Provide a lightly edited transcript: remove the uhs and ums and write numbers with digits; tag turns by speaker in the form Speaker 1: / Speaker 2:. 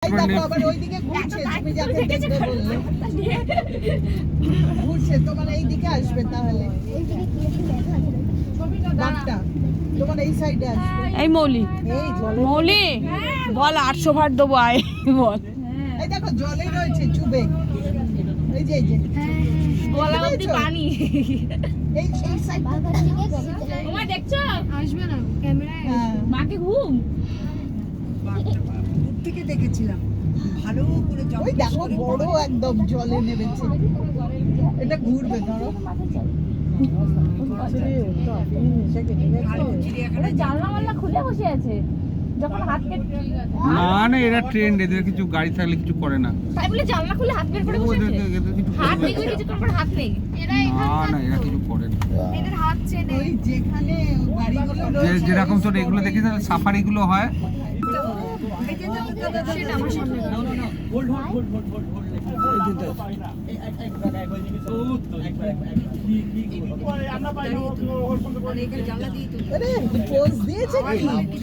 Speaker 1: আবার ওইদিকে ঘুরছে, তুমি যাকে দেখবে বললে ঘুরছে, তোমার এইদিকে আসবে তাহলে বাঘটা তোমার এই সাইডে আসবে।
Speaker 2: এই মৌলি,
Speaker 1: এই
Speaker 2: মৌলি বল 800 ভাট দেবো, আয় বল।
Speaker 1: এই দেখো জলে রয়েছে চুবে, এই যে
Speaker 2: গলা অবধি পানি।
Speaker 1: এই সাইড
Speaker 2: তোমার দেখছো
Speaker 3: আসবে না ক্যামেরায়।
Speaker 2: মাকে ঘুম
Speaker 4: দূর থেকে দেখেছিলাম, ভালো করে
Speaker 1: ওই দেখো বড় একদম জলে নেমেছে, এটা ঘুরবে ধরো।
Speaker 2: জানলা মাল্লা খুলে বসে আছে যখন হাত কেটে।
Speaker 5: না না, এরা ট্রেন্ড, এদের কিছু গাড়ি থাকলে কিছু করে না।
Speaker 2: তাই বলে জানলা খুলে হাত বের করে বসে আছে।
Speaker 5: এদের কিছু
Speaker 2: হাত
Speaker 5: করে
Speaker 2: দেখলে কিছু করে হাত নেই।
Speaker 5: না না, এরা কিছু করে না।
Speaker 3: এদের হাত চেনে।
Speaker 1: ওই যেখানে বাড়িগুলো রয়েছে
Speaker 5: যেরকম তোর এগুলো দেখি তাহলে সাফারি গুলো হয়,
Speaker 3: সেটা আমার সামনে
Speaker 1: আরে পোজ দিয়েছে কি